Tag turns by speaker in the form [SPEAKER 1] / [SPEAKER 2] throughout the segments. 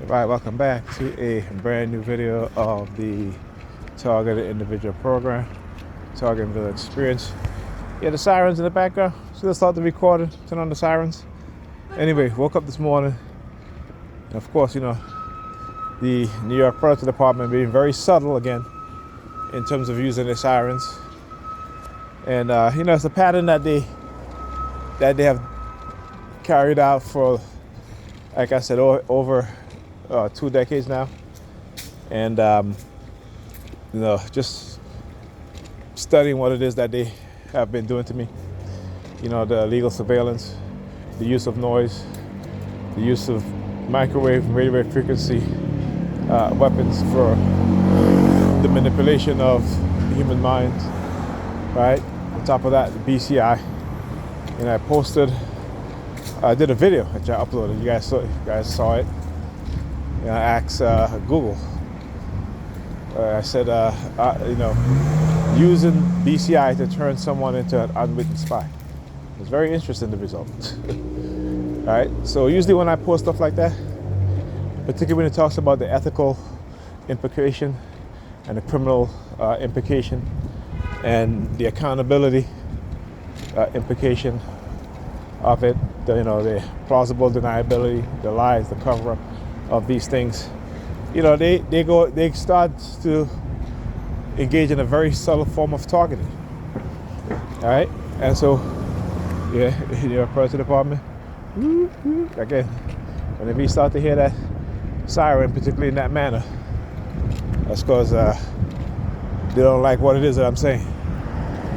[SPEAKER 1] Alright, welcome back to a brand new video of the Targeted Individual Program, Target Individual Experience. Yeah, the sirens in the background. So let's start the recording, turn on the sirens. Anyway, woke up this morning, and of course, the New York Police Department being very subtle again in terms of using the sirens. And it's a pattern that they have carried out for, like I said, over 2 decades now. And just studying what it is that they have been doing to me. The illegal surveillance, the use of noise, the use of microwave and radio wave frequency weapons for the manipulation of the human mind, right? On top of that, the BCI. And I did a video which I uploaded. You guys saw it. I asked Google. I said, using BCI to turn someone into an unwitting spy. It's very interesting, the result. All right. So usually when I post stuff like that, particularly when it talks about the ethical implication and the criminal implication and the accountability implication of it, the plausible deniability, the lies, the cover-up of these things, they start to engage in a very subtle form of targeting. All right, and so Police Department, again, whenever you start to hear that siren, particularly in that manner, that's because they don't like what it is that I'm saying,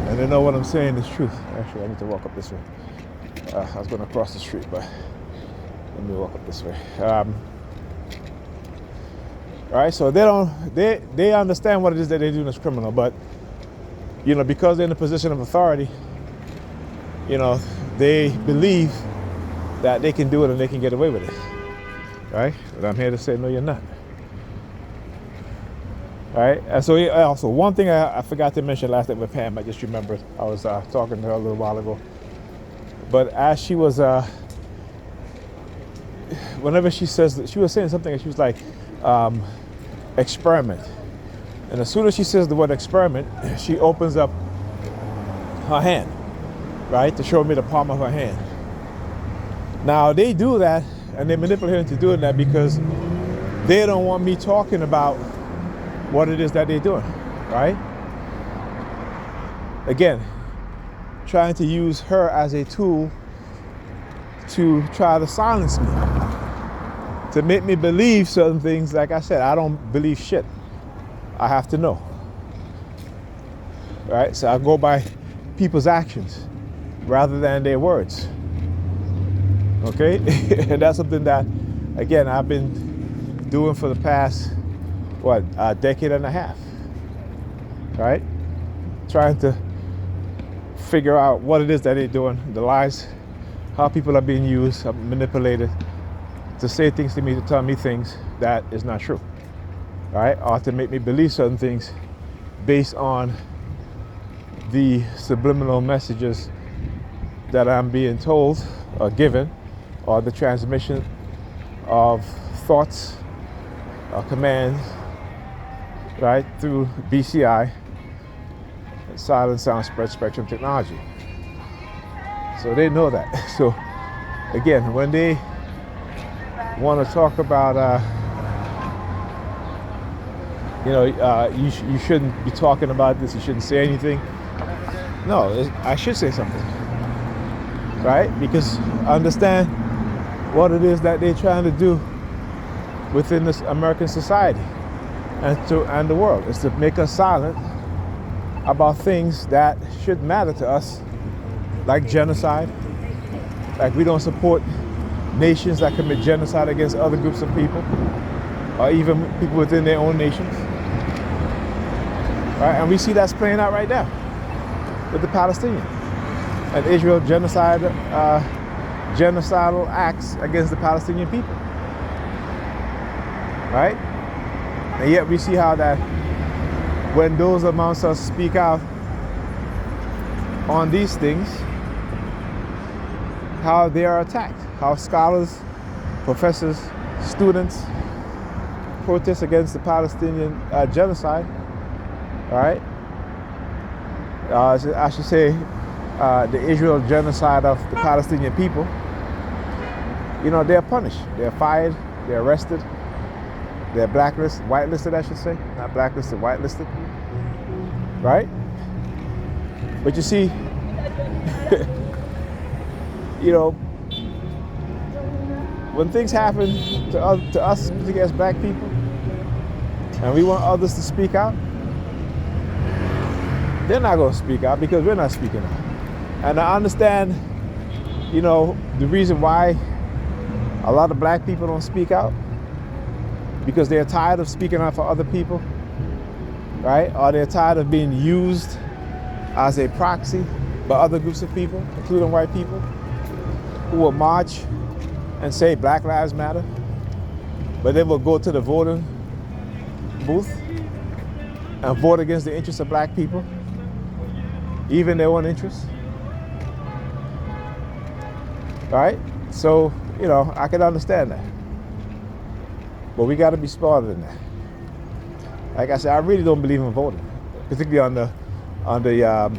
[SPEAKER 1] and they know what I'm saying is truth. Actually, I need to walk up this way. I was going to cross the street, but let me walk up this way. All right, so they understand what it is that they're doing as criminal, but because they're in a position of authority, they believe that they can do it and they can get away with it. Right? But I'm here to say, no, you're not. All right, and so also one thing I forgot to mention last night with Pam, I just remembered. I was talking to her a little while ago. But as she was, whenever she was saying something, and she was like, experiment. And as soon as she says the word experiment, she opens up her hand, right, to show me the palm of her hand. Now, they do that, and they manipulate her into doing that because they don't want me talking about what it is that they're doing, right? Again, trying to use her as a tool to try to silence me, to make me believe certain things. Like I said, I don't believe shit. I have to know. Right? So I go by people's actions rather than their words. Okay? And that's something that, again, I've been doing for the past, a decade and a half. Right? Trying to figure out what it is that they're doing, the lies, how people are being used, manipulated to say things to me, to tell me things that is not true, right? Or to make me believe certain things based on the subliminal messages that I'm being told or given, or the transmission of thoughts or commands, right, through BCI, silent sound spread spectrum technology. So they know that. So again, when they want to talk about, you shouldn't be talking about this, you shouldn't say anything. No, I should say something, right? Because I understand what it is that they're trying to do within this American society and the world, is to make us silent about things that should matter to us, like genocide. Like we don't support nations that commit genocide against other groups of people, or even people within their own nations. Right? And we see that's playing out right now with the Palestinians and Israel genocidal acts against the Palestinian people. Right? And yet we see how that when those amongst us speak out on these things, how they are attacked, how scholars, professors, students, protest against the Palestinian genocide, all right? I should say the Israel genocide of the Palestinian people, you know, they're punished. They're fired, they're arrested, they're blacklisted, whitelisted, I should say. Not blacklisted, whitelisted, right? But you see, you know, when things happen to us, particularly as black people, and we want others to speak out, they're not going to speak out because we're not speaking out. And I understand, you know, the reason why a lot of black people don't speak out, because they're tired of speaking out for other people, right? Or they're tired of being used as a proxy by other groups of people, including white people, who will march and say Black Lives Matter, but then will go to the voting booth and vote against the interests of black people, even their own interests. All right? So, you know, I can understand that. But we got to be smarter than that. Like I said, I really don't believe in voting, particularly on the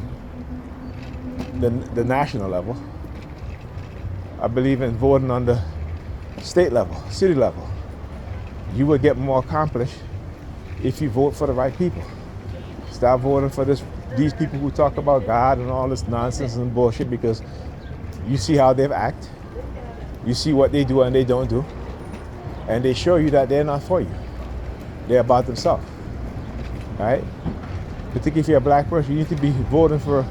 [SPEAKER 1] national level. I believe in voting on the state level, city level. You will get more accomplished if you vote for the right people. Stop voting for these people who talk about God and all this nonsense and bullshit, because you see how they act. You see what they do and they don't do. And they show you that they're not for you. They're about themselves. All right? Particularly if you're a black person, you need to be voting for...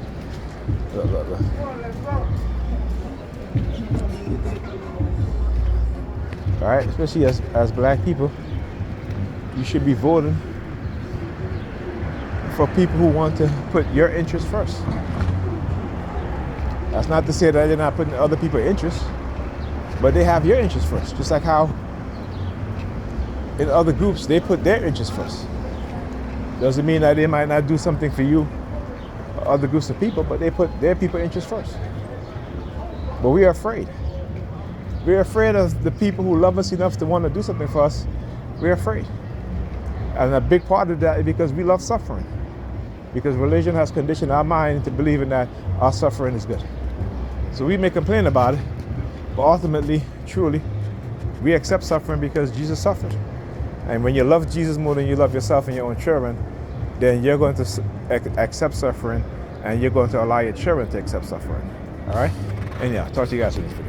[SPEAKER 1] All right? Especially as black people, you should be voting for people who want to put your interests first. That's not to say that they're not putting other people's interests, but they have your interests first. Just like how in other groups, they put their interests first. Doesn't mean that they might not do something for you or other groups of people, but they put their people's interests first. But we are afraid. We're afraid of the people who love us enough to want to do something for us. We're afraid. And a big part of that is because we love suffering. Because religion has conditioned our mind into believing that our suffering is good. So we may complain about it, but ultimately, truly, we accept suffering because Jesus suffered. And when you love Jesus more than you love yourself and your own children, then you're going to accept suffering, and you're going to allow your children to accept suffering. All right? And yeah, talk to you guys in this video.